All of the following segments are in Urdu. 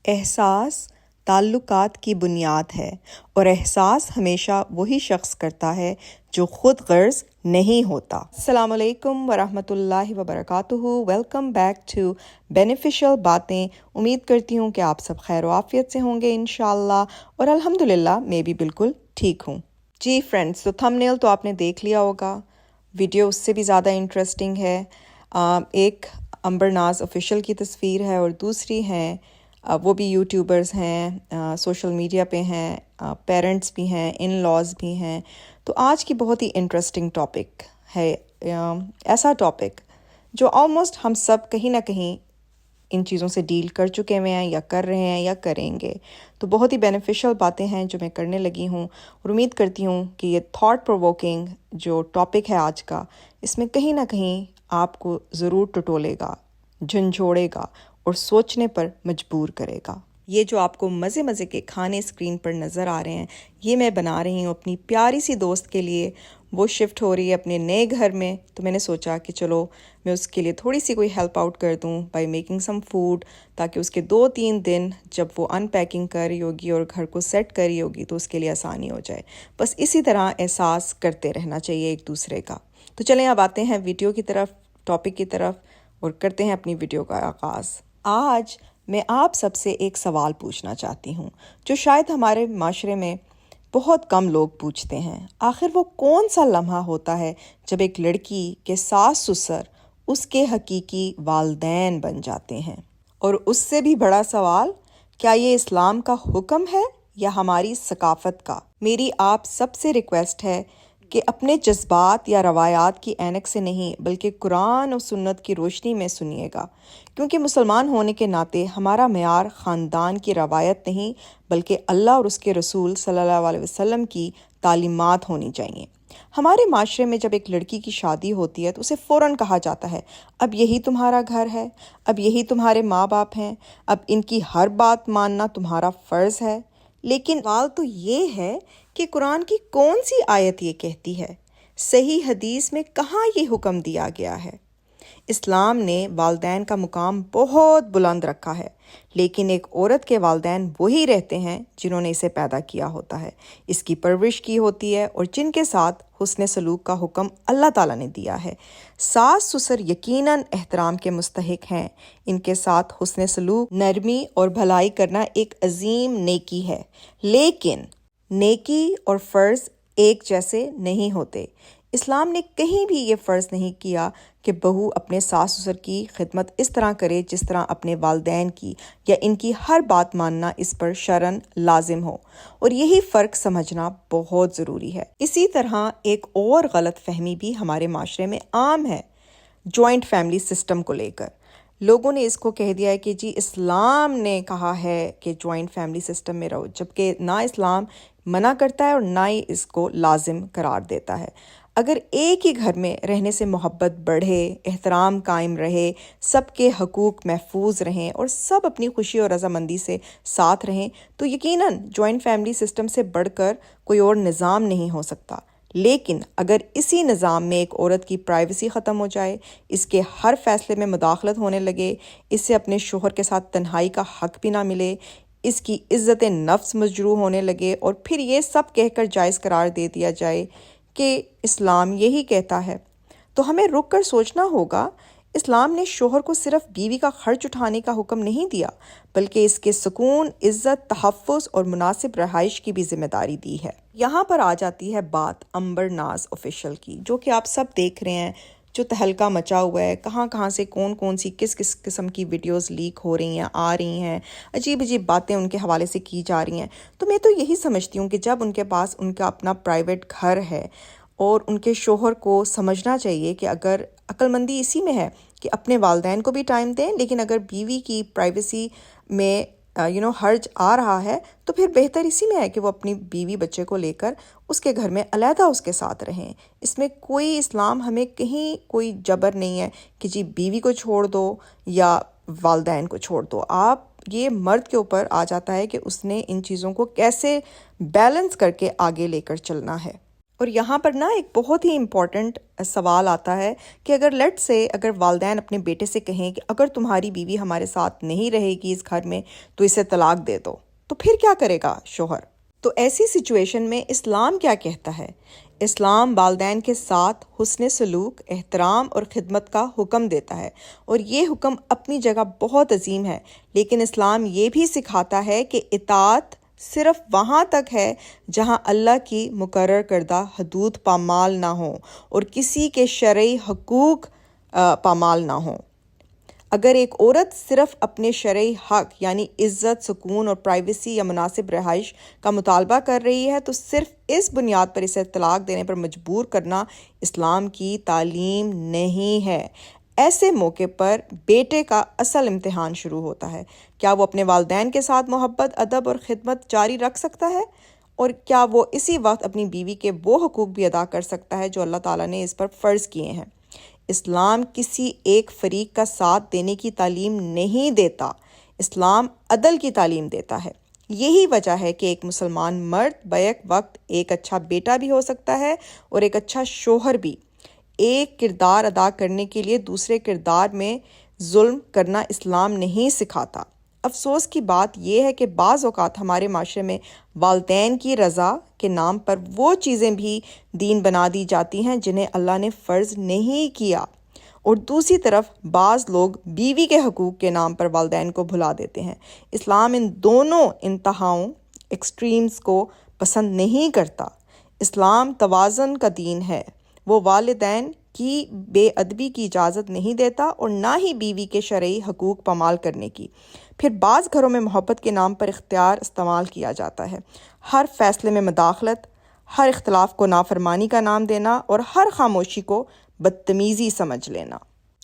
احساس تعلقات کی بنیاد ہے اور احساس ہمیشہ وہی شخص کرتا ہے جو خود غرض نہیں ہوتا۔ السلام علیکم ورحمۃ اللہ وبرکاتہ۔ ویلکم بیک ٹو بینیفیشل باتیں۔ امید کرتی ہوں کہ آپ سب خیر و عافیت سے ہوں گے انشاءاللہ، اور الحمدللہ میں بھی بالکل ٹھیک ہوں۔ جی فرینڈس، تو تھمبنیل تو آپ نے دیکھ لیا ہوگا، ویڈیو اس سے بھی زیادہ انٹرسٹنگ ہے۔ ایک امبر ناز آفیشیل کی تصویر ہے اور دوسری ہیں وہ بھی یوٹیوبرز ہیں، سوشل میڈیا پہ ہیں، پیرنٹس بھی ہیں، ان لاز بھی ہیں۔ تو آج کی بہت ہی انٹرسٹنگ ٹاپک ہے، ایسا ٹاپک جو آلموسٹ ہم سب کہیں نہ کہیں ان چیزوں سے ڈیل کر چکے ہوئے ہیں یا کر رہے ہیں یا کریں گے۔ تو بہت ہی بینیفیشل باتیں ہیں جو میں کرنے لگی ہوں، اور امید کرتی ہوں کہ یہ تھاٹ پرووکنگ جو ٹاپک ہے آج کا، اس میں کہیں نہ کہیں آپ کو ضرور ٹٹولے گا، جھنجھوڑے گا اور سوچنے پر مجبور کرے گا۔ یہ جو آپ کو مزے مزے کے کھانے اسکرین پر نظر آ رہے ہیں، یہ میں بنا رہی ہوں اپنی پیاری سی دوست کے لیے۔ وہ شفٹ ہو رہی ہے اپنے نئے گھر میں، تو میں نے سوچا کہ چلو میں اس کے لیے تھوڑی سی کوئی ہیلپ آؤٹ کر دوں بائی میکنگ سم فوڈ، تاکہ اس کے 2-3 دن جب وہ ان پیکنگ کر رہی ہوگی اور گھر کو سیٹ کر رہی ہوگی تو اس کے لیے آسانی ہو جائے۔ بس اسی طرح احساس کرتے رہنا چاہیے ایک دوسرے کا۔ تو چلیں اب آتے ہیں ویڈیو کی طرف، ٹاپک کی طرف، اور کرتے ہیں اپنی ویڈیو کا آغاز۔ آج میں آپ سب سے ایک سوال پوچھنا چاہتی ہوں جو شاید ہمارے معاشرے میں بہت کم لوگ پوچھتے ہیں۔ آخر وہ کون سا لمحہ ہوتا ہے جب ایک لڑکی کے ساس سسر اس کے حقیقی والدین بن جاتے ہیں؟ اور اس سے بھی بڑا سوال، کیا یہ اسلام کا حکم ہے یا ہماری ثقافت کا؟ میری آپ سب سے ریکویسٹ ہے کہ اپنے جذبات یا روایات کی اینک سے نہیں بلکہ قرآن و سنت کی روشنی میں سنیے گا، کیونکہ مسلمان ہونے کے ناطے ہمارا معیار خاندان کی روایت نہیں بلکہ اللہ اور اس کے رسول صلی اللہ علیہ وسلم کی تعلیمات ہونی چاہیے۔ ہمارے معاشرے میں جب ایک لڑکی کی شادی ہوتی ہے تو اسے فوراً کہا جاتا ہے، اب یہی تمہارا گھر ہے، اب یہی تمہارے ماں باپ ہیں، اب ان کی ہر بات ماننا تمہارا فرض ہے۔ لیکن سوال تو یہ ہے کہ قرآن کی کون سی آیت یہ کہتی ہے؟ صحیح حدیث میں کہاں یہ حکم دیا گیا ہے؟ اسلام نے والدین کا مقام بہت بلند رکھا ہے، لیکن ایک عورت کے والدین وہی رہتے ہیں جنہوں نے اسے پیدا کیا ہوتا ہے، اس کی پرورش کی ہوتی ہے، اور جن کے ساتھ حسن سلوک کا حکم اللہ تعالیٰ نے دیا ہے۔ ساس سسر یقیناً احترام کے مستحق ہیں، ان کے ساتھ حسن سلوک، نرمی اور بھلائی کرنا ایک عظیم نیکی ہے، لیکن نیکی اور فرض ایک جیسے نہیں ہوتے۔ اسلام نے کہیں بھی یہ فرض نہیں کیا کہ بہو اپنے ساس سسر کی خدمت اس طرح کرے جس طرح اپنے والدین کی، یا ان کی ہر بات ماننا اس پر شرعاً لازم ہو، اور یہی فرق سمجھنا بہت ضروری ہے۔ اسی طرح ایک اور غلط فہمی بھی ہمارے معاشرے میں عام ہے جوائنٹ فیملی سسٹم کو لے کر۔ لوگوں نے اس کو کہہ دیا ہے کہ جی اسلام نے کہا ہے کہ جوائنٹ فیملی سسٹم میں رہو، جبکہ نہ اسلام منع کرتا ہے اور نہ ہی اس کو لازم قرار دیتا ہے۔ اگر ایک ہی گھر میں رہنے سے محبت بڑھے، احترام قائم رہے، سب کے حقوق محفوظ رہیں اور سب اپنی خوشی اور رضامندی سے ساتھ رہیں، تو یقیناً جوائنٹ فیملی سسٹم سے بڑھ کر کوئی اور نظام نہیں ہو سکتا۔ لیکن اگر اسی نظام میں ایک عورت کی پرائیویسی ختم ہو جائے، اس کے ہر فیصلے میں مداخلت ہونے لگے، اس سے اپنے شوہر کے ساتھ تنہائی کا حق بھی نہ ملے، اس کی عزت نفس مجروح ہونے لگے، اور پھر یہ سب کہہ کر جائز قرار دے دیا جائے کہ اسلام یہی کہتا ہے، تو ہمیں رک کر سوچنا ہوگا، اسلام نے شوہر کو صرف بیوی کا خرچ اٹھانے کا حکم نہیں دیا بلکہ اس کے سکون، عزت، تحفظ اور مناسب رہائش کی بھی ذمہ داری دی ہے۔ یہاں پر آ جاتی ہے بات امبر ناز آفیشیل کی، جو کہ آپ سب دیکھ رہے ہیں، جو تہلکہ مچا ہوا ہے، کہاں کہاں سے کون سی کس قسم کی ویڈیوز لیک ہو رہی ہیں، آ رہی ہیں، عجیب عجیب باتیں ان کے حوالے سے کی جا رہی ہیں۔ تو میں تو یہی سمجھتی ہوں کہ جب ان کے پاس ان کا اپنا پرائیویٹ گھر ہے، اور ان کے شوہر کو سمجھنا چاہیے کہ اگر عقل مندی اسی میں ہے کہ اپنے والدین کو بھی ٹائم دیں، لیکن اگر بیوی کی پرائیویسی میں حرج آ رہا ہے تو پھر بہتر اسی میں ہے کہ وہ اپنی بیوی بچے کو لے کر اس کے گھر میں علیحدہ اس کے ساتھ رہیں۔ اس میں کوئی اسلام ہمیں کہیں کوئی جبر نہیں ہے کہ جی بیوی کو چھوڑ دو یا والدین کو چھوڑ دو۔ آپ یہ مرد کے اوپر آ جاتا ہے کہ اس نے ان چیزوں کو کیسے بیلنس کر کے آگے لے کر چلنا ہے۔ اور یہاں پر نا ایک بہت ہی امپورٹنٹ سوال آتا ہے کہ اگر والدین اپنے بیٹے سے کہیں کہ اگر تمہاری بیوی ہمارے ساتھ نہیں رہے گی اس گھر میں تو اسے طلاق دے دو، تو پھر کیا کرے گا شوہر؟ تو ایسی سچویشن میں اسلام کیا کہتا ہے؟ اسلام والدین کے ساتھ حسن سلوک، احترام اور خدمت کا حکم دیتا ہے، اور یہ حکم اپنی جگہ بہت عظیم ہے، لیکن اسلام یہ بھی سکھاتا ہے کہ اطاعت صرف وہاں تک ہے جہاں اللہ کی مقرر کردہ حدود پامال نہ ہوں اور کسی کے شرعی حقوق پامال نہ ہوں۔ اگر ایک عورت صرف اپنے شرعی حق یعنی عزت، سکون اور پرائیویسی یا مناسب رہائش کا مطالبہ کر رہی ہے تو صرف اس بنیاد پر اسے طلاق دینے پر مجبور کرنا اسلام کی تعلیم نہیں ہے۔ ایسے موقع پر بیٹے کا اصل امتحان شروع ہوتا ہے۔ کیا وہ اپنے والدین کے ساتھ محبت، ادب اور خدمت جاری رکھ سکتا ہے؟ اور کیا وہ اسی وقت اپنی بیوی کے وہ حقوق بھی ادا کر سکتا ہے جو اللہ تعالیٰ نے اس پر فرض کیے ہیں؟ اسلام کسی ایک فریق کا ساتھ دینے کی تعلیم نہیں دیتا، اسلام عدل کی تعلیم دیتا ہے۔ یہی وجہ ہے کہ ایک مسلمان مرد بیک وقت ایک اچھا بیٹا بھی ہو سکتا ہے اور ایک اچھا شوہر بھی۔ ایک کردار ادا کرنے کے لیے دوسرے کردار میں ظلم کرنا اسلام نہیں سکھاتا۔ افسوس کی بات یہ ہے کہ بعض اوقات ہمارے معاشرے میں والدین کی رضا کے نام پر وہ چیزیں بھی دین بنا دی جاتی ہیں جنہیں اللہ نے فرض نہیں کیا، اور دوسری طرف بعض لوگ بیوی کے حقوق کے نام پر والدین کو بھلا دیتے ہیں۔ اسلام ان دونوں انتہاؤں ایکسٹریمز کو پسند نہیں کرتا۔ اسلام توازن کا دین ہے۔ وہ والدین کی بے ادبی کی اجازت نہیں دیتا اور نہ ہی بیوی کے شرعی حقوق پامال کرنے کی۔ پھر بعض گھروں میں محبت کے نام پر اختیار استعمال کیا جاتا ہے۔ ہر فیصلے میں مداخلت، ہر اختلاف کو نافرمانی کا نام دینا اور ہر خاموشی کو بدتمیزی سمجھ لینا،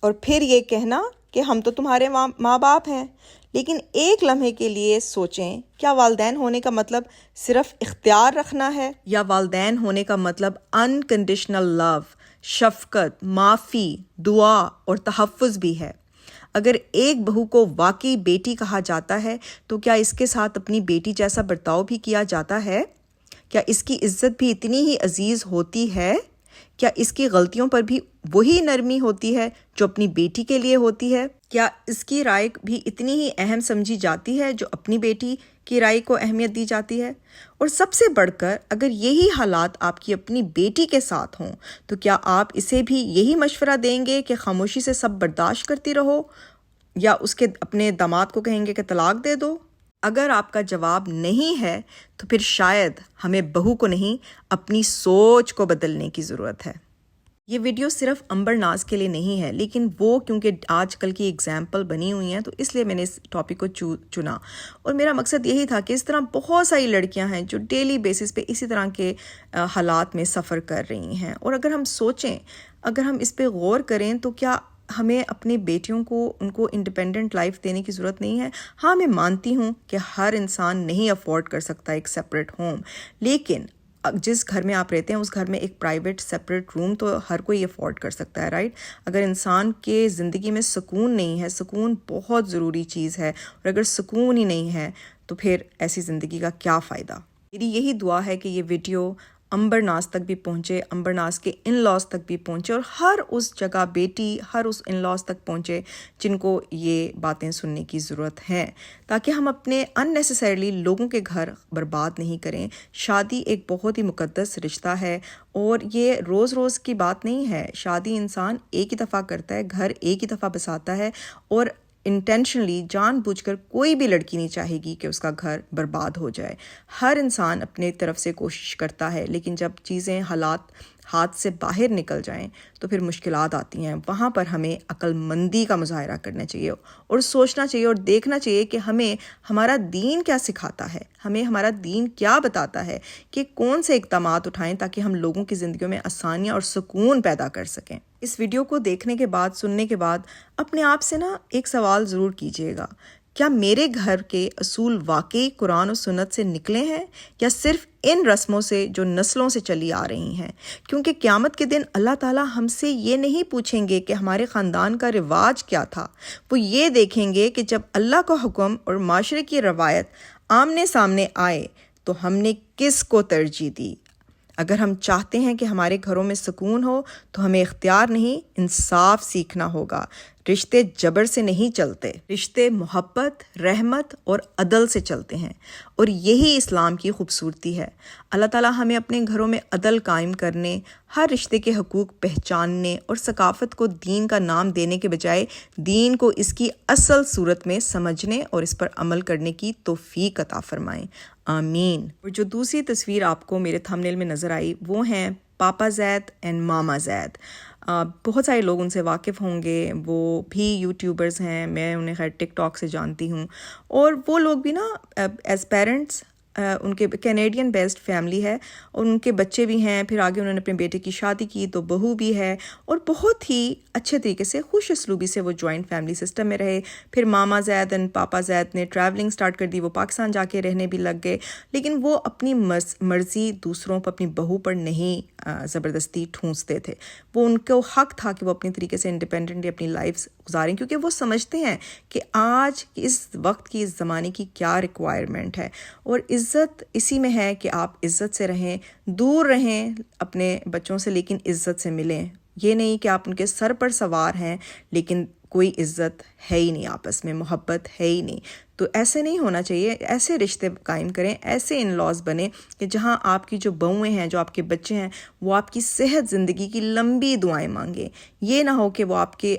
اور پھر یہ کہنا کہ ہم تو تمہارے ماں باپ ہیں۔ لیکن ایک لمحے کے لیے سوچیں، کیا والدین ہونے کا مطلب صرف اختیار رکھنا ہے، یا والدین ہونے کا مطلب انکنڈیشنل لو، شفقت، معافی، دعا اور تحفظ بھی ہے؟ اگر ایک بہو کو واقعی بیٹی کہا جاتا ہے تو کیا اس کے ساتھ اپنی بیٹی جیسا برتاؤ بھی کیا جاتا ہے؟ کیا اس کی عزت بھی اتنی ہی عزیز ہوتی ہے؟ کیا اس کی غلطیوں پر بھی وہی نرمی ہوتی ہے جو اپنی بیٹی کے لیے ہوتی ہے؟ کیا اس کی رائے بھی اتنی ہی اہم سمجھی جاتی ہے جو اپنی بیٹی کی رائے کو اہمیت دی جاتی ہے؟ اور سب سے بڑھ کر اگر یہی حالات آپ کی اپنی بیٹی کے ساتھ ہوں تو کیا آپ اسے بھی یہی مشورہ دیں گے کہ خاموشی سے سب برداشت کرتی رہو، یا اس کے اپنے داماد کو کہیں گے کہ طلاق دے دو؟ اگر آپ کا جواب نہیں ہے تو پھر شاید ہمیں بہو کو نہیں، اپنی سوچ کو بدلنے کی ضرورت ہے۔ یہ ویڈیو صرف امبر ناز کے لیے نہیں ہے، لیکن وہ کیونکہ آج کل کی اگزامپل بنی ہوئی ہیں تو اس لیے میں نے اس ٹاپک کو چنا، اور میرا مقصد یہی تھا کہ اس طرح بہت ساری لڑکیاں ہیں جو ڈیلی بیسس پہ اسی طرح کے حالات میں سفر کر رہی ہیں، اور اگر ہم سوچیں، اگر ہم اس پہ غور کریں تو کیا ہمیں اپنی بیٹیوں کو ان کو انڈیپینڈنٹ لائف دینے کی ضرورت نہیں ہے؟ ہاں، میں مانتی ہوں کہ ہر انسان نہیں افورڈ کر سکتا ایک سیپریٹ ہوم، لیکن جس گھر میں آپ رہتے ہیں اس گھر میں ایک پرائیویٹ سیپریٹ روم تو ہر کوئی افورڈ کر سکتا ہے، رائٹ؟ اگر انسان کے زندگی میں سکون نہیں ہے، سکون بہت ضروری چیز ہے، اور اگر سکون ہی نہیں ہے تو پھر ایسی زندگی کا کیا فائدہ؟ میری یہی دعا ہے کہ یہ ویڈیو امبر ناز تک بھی پہنچے، امبر ناز کے ان لاز تک بھی پہنچے، اور ہر اس جگہ بیٹی، ہر اس ان لاز تک پہنچے جن کو یہ باتیں سننے کی ضرورت ہے، تاکہ ہم اپنے اننیسیسریلی لوگوں کے گھر برباد نہیں کریں۔ شادی ایک بہت ہی مقدس رشتہ ہے، اور یہ روز روز کی بات نہیں ہے۔ شادی انسان ایک ہی دفعہ کرتا ہے، گھر ایک ہی دفعہ بساتا ہے، اور انٹینشنلی جان بوجھ کر کوئی بھی لڑکی نہیں چاہے گی کہ اس کا گھر برباد ہو جائے۔ ہر انسان اپنے طرف سے کوشش کرتا ہے، لیکن جب چیزیں، حالات ہاتھ سے باہر نکل جائیں تو پھر مشکلات آتی ہیں۔ وہاں پر ہمیں عقل مندی کا مظاہرہ کرنا چاہیے، اور سوچنا چاہیے اور دیکھنا چاہیے کہ ہمیں ہمارا دین کیا سکھاتا ہے، ہمیں ہمارا دین کیا بتاتا ہے کہ کون سے اقدامات اٹھائیں تاکہ ہم لوگوں کی زندگیوں میں آسانیاں اور سکون پیدا کر سکیں۔ اس ویڈیو کو دیکھنے کے بعد، سننے کے بعد اپنے آپ سے ایک سوال ضرور کیجیے گا، کیا میرے گھر کے اصول واقعی قرآن و سنت سے نکلے ہیں، یا صرف ان رسموں سے جو نسلوں سے چلی آ رہی ہیں؟ کیونکہ قیامت کے دن اللہ تعالیٰ ہم سے یہ نہیں پوچھیں گے کہ ہمارے خاندان کا رواج کیا تھا، وہ یہ دیکھیں گے کہ جب اللہ کا حکم اور معاشرے کی روایت آمنے سامنے آئے تو ہم نے کس کو ترجیح دی۔ اگر ہم چاہتے ہیں کہ ہمارے گھروں میں سکون ہو تو ہمیں اختیار نہیں، انصاف سیکھنا ہوگا۔ رشتے جبر سے نہیں چلتے، رشتے محبت، رحمت اور عدل سے چلتے ہیں، اور یہی اسلام کی خوبصورتی ہے۔ اللہ تعالیٰ ہمیں اپنے گھروں میں عدل قائم کرنے، ہر رشتے کے حقوق پہچاننے اور ثقافت کو دین کا نام دینے کے بجائے دین کو اس کی اصل صورت میں سمجھنے اور اس پر عمل کرنے کی توفیق عطا فرمائیں، آمین۔ اور جو دوسری تصویر آپ کو میرے تھمبنیل میں نظر آئی وہ ہیں پاپا زید اینڈ ماما زید۔ بہت سارے لوگ ان سے واقف ہوں گے، وہ بھی یوٹیوبرز ہیں، میں انہیں خیر ٹک ٹاک سے جانتی ہوں، اور وہ لوگ بھی نا ایز پیرنٹس، ان کے کینیڈین بیسڈ فیملی ہے اور ان کے بچے بھی ہیں، پھر آگے انہوں نے اپنے بیٹے کی شادی کی تو بہو بھی ہے، اور بہت ہی اچھے طریقے سے خوش اسلوبی سے وہ جوائنٹ فیملی سسٹم میں رہے۔ پھر ماما زید اینڈ پاپا زید نے ٹریولنگ سٹارٹ کر دی، وہ پاکستان جا کے رہنے بھی لگ گئے، لیکن وہ اپنی مرضی دوسروں پر، اپنی بہو پر نہیں زبردستی ٹھونستے تھے۔ وہ ان کو حق تھا کہ وہ اپنی طریقے سے انڈیپینڈنٹلی اپنی لائف گزاریں، کیونکہ وہ سمجھتے ہیں کہ آج اس وقت کی، اس زمانے کی کیا ریکوائرمنٹ ہے، اور عزت اسی میں ہے کہ آپ عزت سے رہیں، دور رہیں اپنے بچوں سے لیکن عزت سے ملیں۔ یہ نہیں کہ آپ ان کے سر پر سوار ہیں لیکن کوئی عزت ہے ہی نہیں، آپس میں محبت ہے ہی نہیں۔ تو ایسے نہیں ہونا چاہیے، ایسے رشتے قائم کریں، ایسے ان لاز بنے کہ جہاں آپ کی جو بہویں ہیں، جو آپ کے بچے ہیں، وہ آپ کی صحت زندگی کی لمبی دعائیں مانگیں۔ یہ نہ ہو کہ وہ آپ کے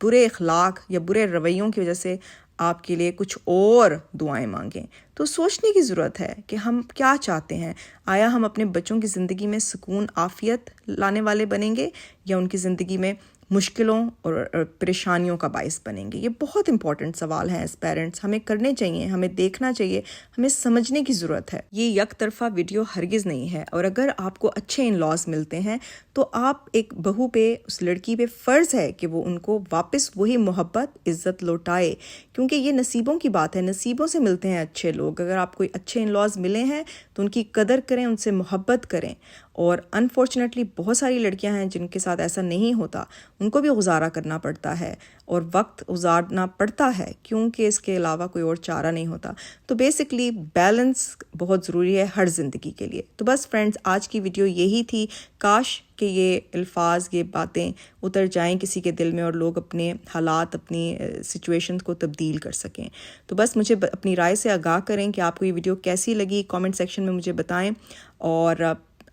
برے اخلاق یا برے رویوں کی وجہ سے آپ کے لیے کچھ اور دعائیں مانگیں۔ تو سوچنے کی ضرورت ہے کہ ہم کیا چاہتے ہیں۔ آیا ہم اپنے بچوں کی زندگی میں سکون، عافیت لانے والے بنیں گے، یا ان کی زندگی میں مشکلوں اور پریشانیوں کا باعث بنیں گے؟ یہ بہت امپورٹنٹ سوال ہیں ایز پیرنٹس، ہمیں کرنے چاہیے، ہمیں دیکھنا چاہیے، ہمیں سمجھنے کی ضرورت ہے۔ یہ یک طرفہ ویڈیو ہرگز نہیں ہے، اور اگر آپ کو اچھے ان لاز ملتے ہیں تو آپ ایک بہو پہ، اس لڑکی پہ فرض ہے کہ وہ ان کو واپس وہی محبت، عزت لوٹائے، کیونکہ یہ نصیبوں کی بات ہے، نصیبوں سے ملتے ہیں اچھے لوگ۔ اگر آپ کو اچھے ان لاز ملے ہیں تو ان کی قدر کریں، ان سے محبت کریں۔ اور انفارچونیٹلی بہت ساری لڑکیاں ہیں جن کے ساتھ ایسا نہیں ہوتا، ان کو بھی گزارا کرنا پڑتا ہے اور وقت گزارنا پڑتا ہے، کیونکہ اس کے علاوہ کوئی اور چارہ نہیں ہوتا۔ تو بیسکلی بیلنس بہت ضروری ہے ہر زندگی کے لیے۔ تو بس فرینڈز، آج کی ویڈیو یہی تھی۔ کاش کہ یہ الفاظ، یہ باتیں اتر جائیں کسی کے دل میں اور لوگ اپنے حالات، اپنی سچویشنز کو تبدیل کر سکیں۔ تو بس مجھے اپنی رائے سے آگاہ کریں کہ آپ کو یہ ویڈیو کیسی لگی، کامنٹ سیکشن میں مجھے بتائیں، اور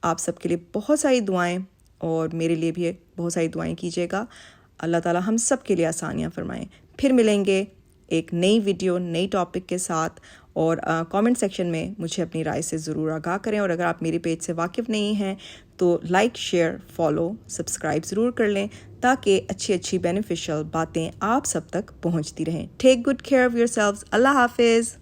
آپ سب کے لیے بہت ساری دعائیں، اور میرے لیے بھی بہت ساری دعائیں کیجیے گا۔ اللہ تعالیٰ ہم سب کے لیے آسانیاں فرمائیں۔ پھر ملیں گے ایک نئی ویڈیو، نئی ٹاپک کے ساتھ، اور کامنٹ سیکشن میں مجھے اپنی رائے سے ضرور آگاہ کریں، اور اگر آپ میرے پیج سے واقف نہیں ہیں تو لائک، شیئر، فالو، سبسکرائب ضرور کر لیں، تاکہ اچھی اچھی بینیفیشل باتیں آپ سب تک پہنچتی رہیں۔ Take good care of yourselves. اللہ حافظ۔